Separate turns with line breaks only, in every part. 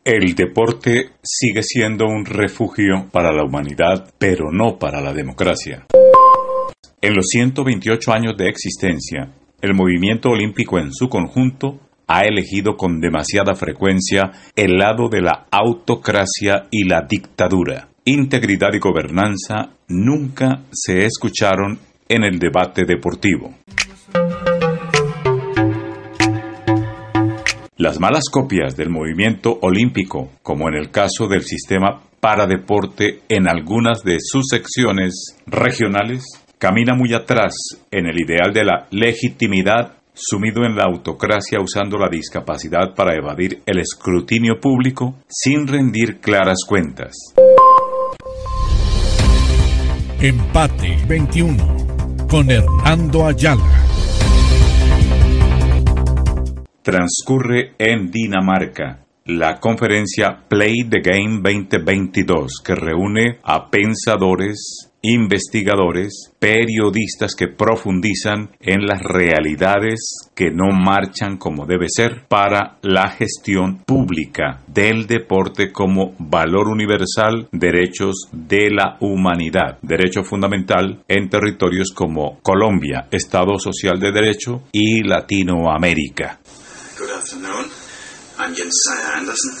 El deporte sigue siendo un refugio para la humanidad, pero no para la democracia. En los 128 años de existencia, el movimiento olímpico en su conjunto ha elegido con demasiada frecuencia el lado de la autocracia y la dictadura. Integridad y gobernanza nunca se escucharon en el debate deportivo. Las malas copias del movimiento olímpico, como en el caso del sistema paradeporte en algunas de sus secciones regionales, camina muy atrás en el ideal de la legitimidad, sumido en la autocracia usando la discapacidad para evadir el escrutinio público sin rendir claras cuentas.
Empate 21 con Hernando Ayala.
Transcurre en Dinamarca la conferencia Play the Game 2022, que reúne a pensadores, investigadores, periodistas que profundizan en las realidades que no marchan como debe ser para la gestión pública del deporte como valor universal, derechos de la humanidad, derecho fundamental en territorios como Colombia, Estado Social de Derecho, y Latinoamérica.
Good afternoon. I'm Jens Sejer Andersen.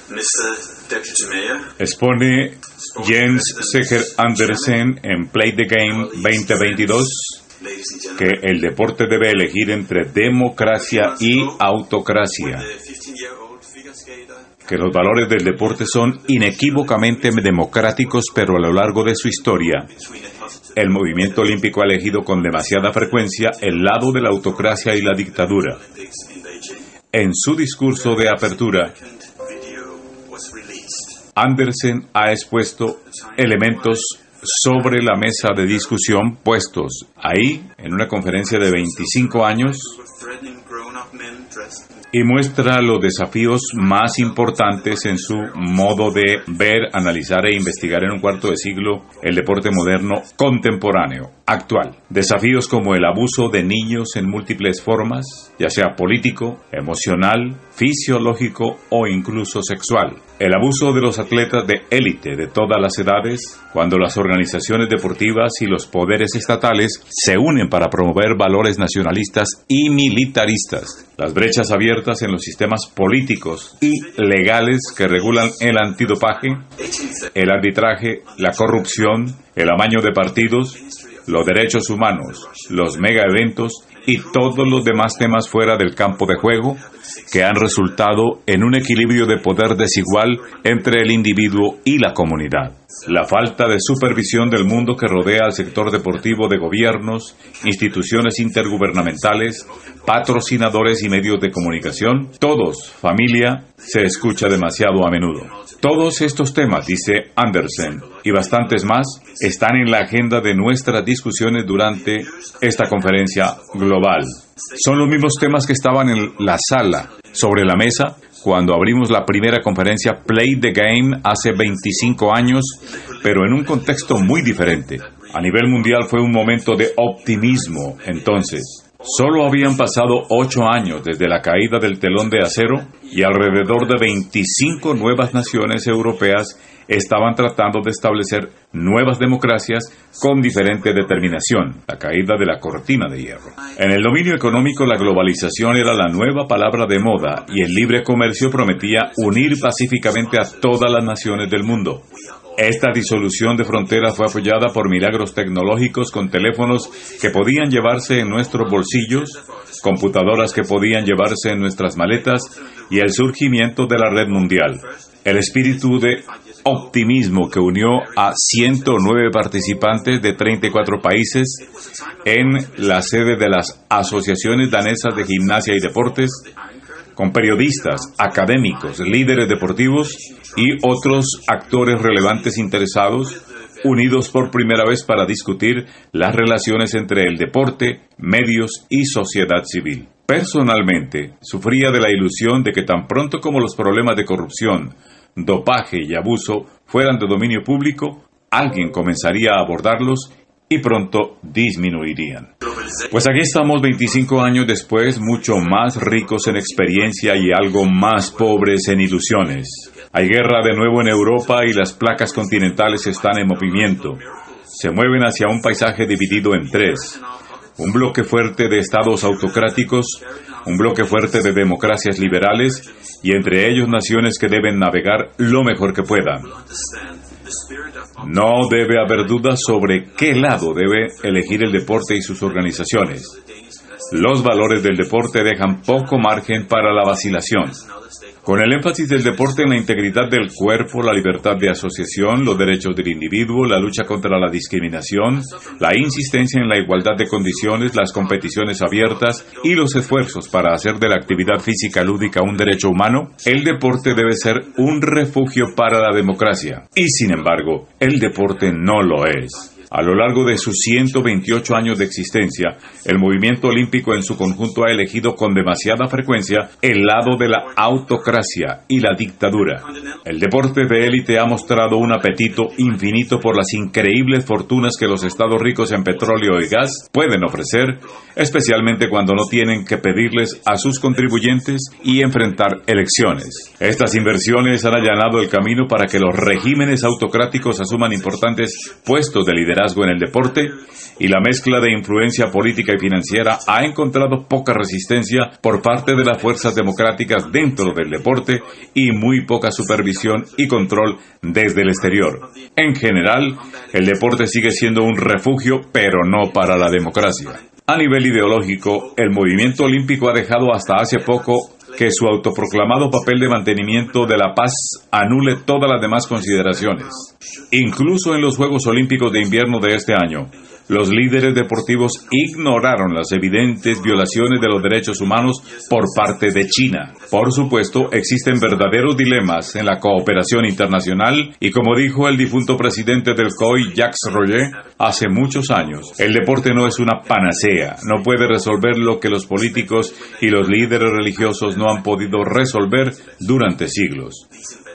Mr. Deputy Mayor.
Expone Jens Sejer Andersen en Play the Game 2022 que el deporte debe elegir entre democracia y autocracia, que los valores del deporte son inequívocamente democráticos, pero a lo largo de su historia el movimiento olímpico ha elegido con demasiada frecuencia el lado de la autocracia y la dictadura. En su discurso de apertura, Andersen ha expuesto elementos sobre la mesa de discusión puestos ahí en una conferencia de 25 años y muestra los desafíos más importantes en su modo de ver, analizar e investigar en un cuarto de siglo el deporte moderno contemporáneo, actual. Desafíos como el abuso de niños en múltiples formas, ya sea político, emocional, fisiológico o incluso sexual. El abuso de los atletas de élite de todas las edades, cuando las organizaciones deportivas y los poderes estatales se unen para promover valores nacionalistas y militaristas. Las brechas abiertas en los sistemas políticos y legales que regulan el antidopaje, el arbitraje, la corrupción, el amaño de partidos, los derechos humanos, los megaeventos y todos los demás temas fuera del campo de juego que han resultado en un equilibrio de poder desigual entre el individuo y la comunidad. La falta de supervisión del mundo que rodea al sector deportivo de gobiernos, instituciones intergubernamentales, patrocinadores y medios de comunicación, todos, familia, se escucha demasiado a menudo. Todos estos temas, dice Andersen, y bastantes más, están en la agenda de nuestras discusiones durante esta conferencia global. Son los mismos temas que estaban en la sala, sobre la mesa, cuando abrimos la primera conferencia Play the Game hace 25 años, pero en un contexto muy diferente. A nivel mundial fue un momento de optimismo entonces. Solo habían pasado 8 años desde la caída del telón de acero y alrededor de 25 nuevas naciones europeas estaban tratando de establecer nuevas democracias con diferente determinación, la caída de la cortina de hierro. En el dominio económico, la globalización era la nueva palabra de moda y el libre comercio prometía unir pacíficamente a todas las naciones del mundo. Esta disolución de fronteras fue apoyada por milagros tecnológicos con teléfonos que podían llevarse en nuestros bolsillos, computadoras que podían llevarse en nuestras maletas y el surgimiento de la red mundial. El espíritu de optimismo que unió a 109 participantes de 34 países en la sede de las asociaciones danesas de gimnasia y deportes, con periodistas, académicos, líderes deportivos y otros actores relevantes interesados, unidos por primera vez para discutir las relaciones entre el deporte, medios y sociedad civil. Personalmente, sufría de la ilusión de que tan pronto como los problemas de corrupción, dopaje y abuso fueran de dominio público, alguien comenzaría a abordarlos y pronto disminuirían. Pues aquí estamos 25 años después, mucho más ricos en experiencia y algo más pobres en ilusiones. Hay guerra de nuevo en Europa y las placas continentales están en movimiento. Se mueven hacia un paisaje dividido en tres. Un bloque fuerte de estados autocráticos, un bloque fuerte de democracias liberales y entre ellos naciones que deben navegar lo mejor que puedan. No debe haber dudas sobre qué lado debe elegir el deporte y sus organizaciones. Los valores del deporte dejan poco margen para la vacilación. Con el énfasis del deporte en la integridad del cuerpo, la libertad de asociación, los derechos del individuo, la lucha contra la discriminación, la insistencia en la igualdad de condiciones, las competiciones abiertas y los esfuerzos para hacer de la actividad física lúdica un derecho humano, el deporte debe ser un refugio para la democracia. Y sin embargo, el deporte no lo es. A lo largo de sus 128 años de existencia, el movimiento olímpico en su conjunto ha elegido con demasiada frecuencia el lado de la autocracia y la dictadura. El deporte de élite ha mostrado un apetito infinito por las increíbles fortunas que los estados ricos en petróleo y gas pueden ofrecer, especialmente cuando no tienen que pedirles a sus contribuyentes y enfrentar elecciones. Estas inversiones han allanado el camino para que los regímenes autocráticos asuman importantes puestos de liderazgo en el deporte, y la mezcla de influencia política y financiera ha encontrado poca resistencia por parte de las fuerzas democráticas dentro del deporte y muy poca supervisión y control desde el exterior. En general, el deporte sigue siendo un refugio, pero no para la democracia. A nivel ideológico, el movimiento olímpico ha dejado hasta hace poco que su autoproclamado papel de mantenimiento de la paz anule todas las demás consideraciones. Incluso en los Juegos Olímpicos de Invierno de este año, los líderes deportivos ignoraron las evidentes violaciones de los derechos humanos por parte de China. Por supuesto, existen verdaderos dilemas en la cooperación internacional y, como dijo el difunto presidente del COI, Jacques Royer, hace muchos años, el deporte no es una panacea, no puede resolver lo que los políticos y los líderes religiosos no han podido resolver durante siglos.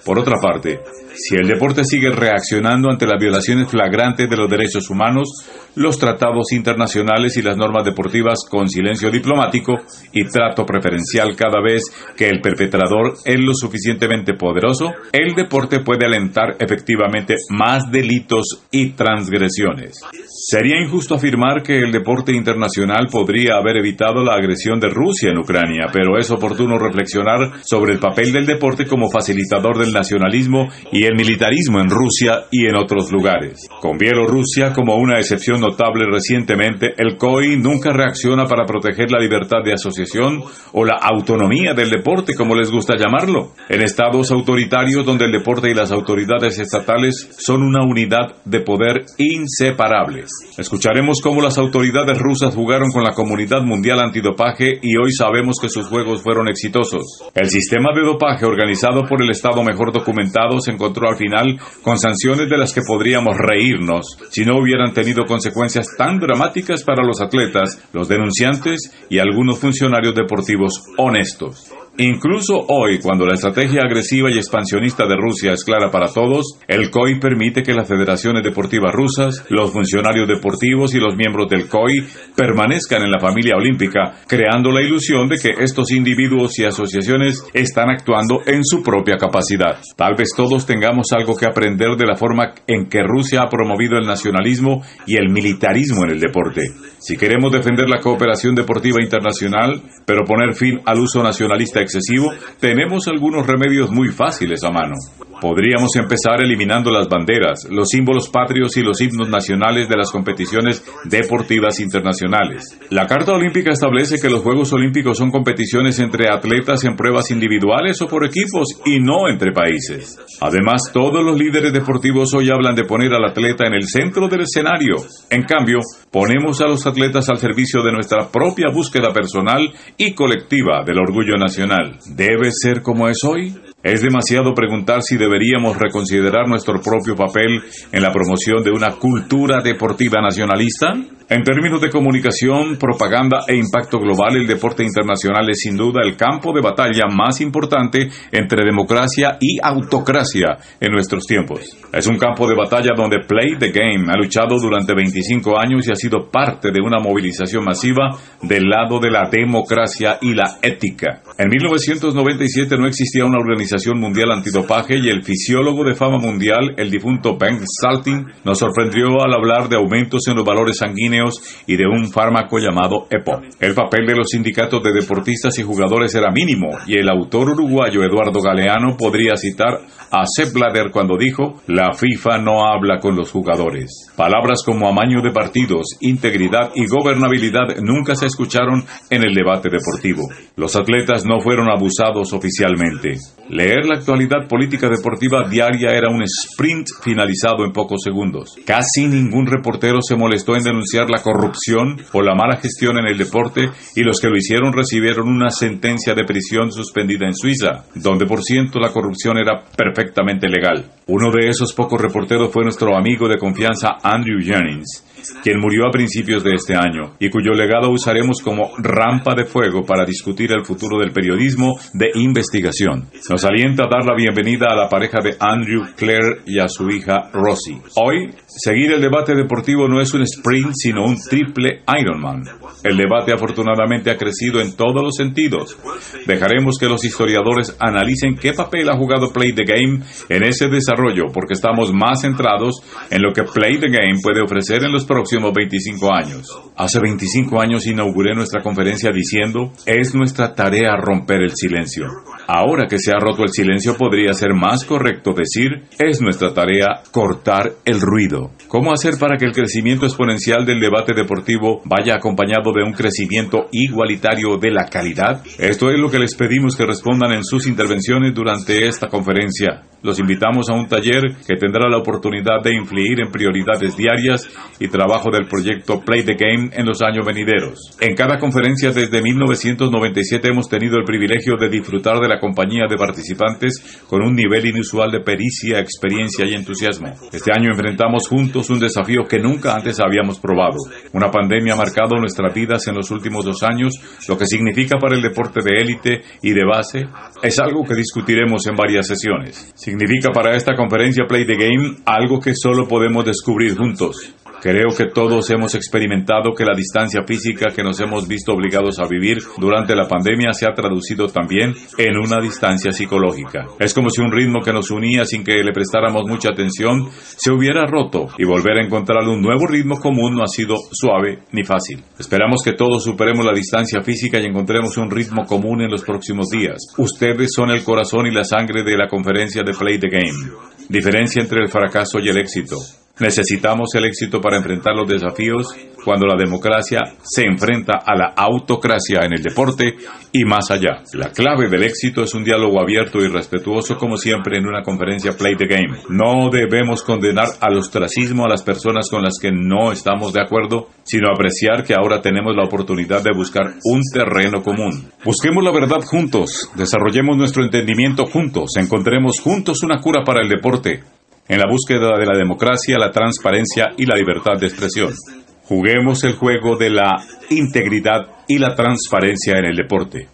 Por otra parte, si el deporte sigue reaccionando ante las violaciones flagrantes de los derechos humanos, los tratados internacionales y las normas deportivas con silencio diplomático y trato preferencial cada vez que el perpetrador es lo suficientemente poderoso, el deporte puede alentar efectivamente más delitos y transgresiones. Sería injusto afirmar que el deporte internacional podría haber evitado la agresión de Rusia en Ucrania, pero es oportuno reflexionar sobre el papel del deporte como facilitador del nacionalismo y el militarismo en Rusia y en otros lugares. Con Bielorrusia como una excepción notable recientemente, el COI nunca reacciona para proteger la libertad de asociación o la autonomía del deporte, como les gusta llamarlo. En estados autoritarios donde el deporte y las autoridades estatales son una unidad de poder inseparables. Escucharemos cómo las autoridades rusas jugaron con la comunidad mundial antidopaje y hoy sabemos que sus juegos fueron exitosos. El sistema de dopaje organizado por el Estado mejor documentado se encontró al final con sanciones de las que podríamos reírnos si no hubieran tenido consecuencias tan dramáticas para los atletas, los denunciantes y algunos funcionarios deportivos honestos. Incluso hoy, cuando la estrategia agresiva y expansionista de Rusia es clara para todos, el COI permite que las federaciones deportivas rusas, los funcionarios deportivos y los miembros del COI permanezcan en la familia olímpica, creando la ilusión de que estos individuos y asociaciones están actuando en su propia capacidad. Tal vez todos tengamos algo que aprender de la forma en que Rusia ha promovido el nacionalismo y el militarismo en el deporte. Si queremos defender la cooperación deportiva internacional, pero poner fin al uso nacionalista excesivo, tenemos algunos remedios muy fáciles a mano. Podríamos empezar eliminando las banderas, los símbolos patrios y los himnos nacionales de las competiciones deportivas internacionales. La Carta Olímpica establece que los Juegos Olímpicos son competiciones entre atletas en pruebas individuales o por equipos y no entre países. Además, todos los líderes deportivos hoy hablan de poner al atleta en el centro del escenario. En cambio, ponemos a los atletas al servicio de nuestra propia búsqueda personal y colectiva del orgullo nacional. ¿Debe ser como es hoy? Es demasiado preguntar si deberíamos reconsiderar nuestro propio papel en la promoción de una cultura deportiva nacionalista. En términos de comunicación, propaganda e impacto global, el deporte internacional es sin duda el campo de batalla más importante entre democracia y autocracia en nuestros tiempos. Es un campo de batalla donde Play the Game ha luchado durante 25 años y ha sido parte de una movilización masiva del lado de la democracia y la ética. En 1997 no existía una organización mundial antidopaje y el fisiólogo de fama mundial, el difunto Ben Salting, nos sorprendió al hablar de aumentos en los valores sanguíneos y de un fármaco llamado EPO. El papel de los sindicatos de deportistas y jugadores era mínimo, y el autor uruguayo Eduardo Galeano podría citar a Sepp Blatter cuando dijo: "La FIFA no habla con los jugadores". Palabras como amaño de partidos, integridad y gobernabilidad nunca se escucharon en el debate deportivo. Los atletas no fueron abusados oficialmente. Leer la actualidad política deportiva diaria era un sprint finalizado en pocos segundos. Casi ningún reportero se molestó en denunciar la corrupción o la mala gestión en el deporte, y los que lo hicieron recibieron una sentencia de prisión suspendida en Suiza, donde por ciento la corrupción era perfectamente legal. Uno de esos pocos reporteros fue nuestro amigo de confianza Andrew Jennings, quien murió a principios de este año y cuyo legado usaremos como rampa de fuego para discutir el futuro del periodismo de investigación. Nos alienta a dar la bienvenida a la pareja de Andrew, Claire, y a su hija Rosie. Hoy, seguir el debate deportivo no es un sprint, sino un triple Ironman. El debate afortunadamente ha crecido en todos los sentidos. Dejaremos que los historiadores analicen qué papel ha jugado Play the Game en ese desarrollo, porque estamos más centrados en lo que Play the Game puede ofrecer en los próximos 25 años. Hace 25 años inauguré nuestra conferencia diciendo: es nuestra tarea romper el silencio. Ahora que se ha roto el silencio, podría ser más correcto decir: es nuestra tarea cortar el ruido. ¿Cómo hacer para que el crecimiento exponencial del debate deportivo vaya acompañado de un crecimiento igualitario de la calidad? Esto es lo que les pedimos que respondan en sus intervenciones durante esta conferencia. Los invitamos a un taller que tendrá la oportunidad de influir en prioridades diarias y trabajo del proyecto Play the Game en los años venideros. En cada conferencia desde 1997 hemos tenido el privilegio de disfrutar de la compañía de participantes con un nivel inusual de pericia, experiencia y entusiasmo. Este año enfrentamos juntos un desafío que nunca antes habíamos probado. Una pandemia ha marcado nuestras vidas en los últimos 2 años. Lo que significa para el deporte de élite y de base es algo que discutiremos en varias sesiones. Significa para esta conferencia Play the Game algo que solo podemos descubrir juntos. Creo que todos hemos experimentado que la distancia física que nos hemos visto obligados a vivir durante la pandemia se ha traducido también en una distancia psicológica. Es como si un ritmo que nos unía sin que le prestáramos mucha atención se hubiera roto, y volver a encontrar un nuevo ritmo común no ha sido suave ni fácil. Esperamos que todos superemos la distancia física y encontremos un ritmo común en los próximos días. Ustedes son el corazón y la sangre de la conferencia de Play the Game. Diferencia entre el fracaso y el éxito. Necesitamos el éxito para enfrentar los desafíos cuando la democracia se enfrenta a la autocracia en el deporte y más allá. La clave del éxito es un diálogo abierto y respetuoso, como siempre en una conferencia Play the Game. No debemos condenar al ostracismo a las personas con las que no estamos de acuerdo, sino apreciar que ahora tenemos la oportunidad de buscar un terreno común. Busquemos la verdad juntos, desarrollemos nuestro entendimiento juntos, encontremos juntos una cura para el deporte, en la búsqueda de la democracia, la transparencia y la libertad de expresión. Juguemos el juego de la integridad y la transparencia en el deporte.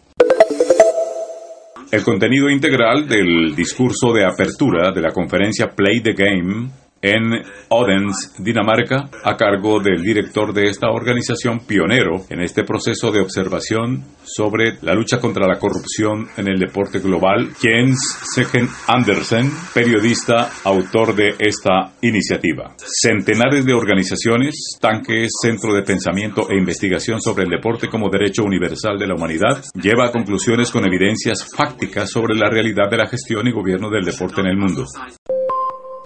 El contenido integral del discurso de apertura de la conferencia Play the Game en Odense, Dinamarca, a cargo del director de esta organización pionero en este proceso de observación sobre la lucha contra la corrupción en el deporte global, Jens Segen Andersen, periodista, autor de esta iniciativa. Centenares de organizaciones, tanques, centro de pensamiento e investigación sobre el deporte como derecho universal de la humanidad, lleva a conclusiones con evidencias fácticas sobre la realidad de la gestión y gobierno del deporte en el mundo.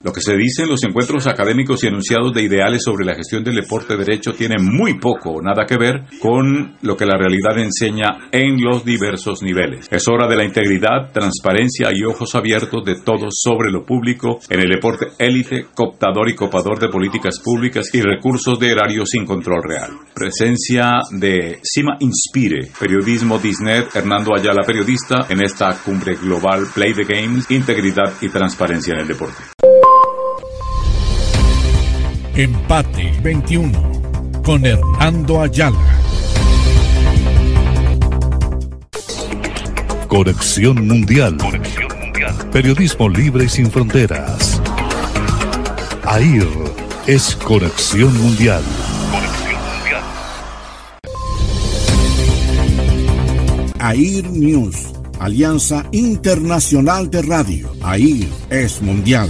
Lo que se dice en los encuentros académicos y enunciados de ideales sobre la gestión del deporte derecho tiene muy poco o nada que ver con lo que la realidad enseña en los diversos niveles. Es hora de la integridad, transparencia y ojos abiertos de todos sobre lo público en el deporte élite, cooptador y copador de políticas públicas y recursos de erario sin control real. Presencia de Cima Inspire, Periodismo Disnet, Hernando Ayala, periodista, en esta cumbre global Play the Games, integridad y transparencia en el deporte.
Empate 21 con Hernando Ayala.
Conexión Mundial. Periodismo libre y sin fronteras. AIR es Conexión Mundial.
AIR News, Alianza Internacional de Radio. AIR es mundial.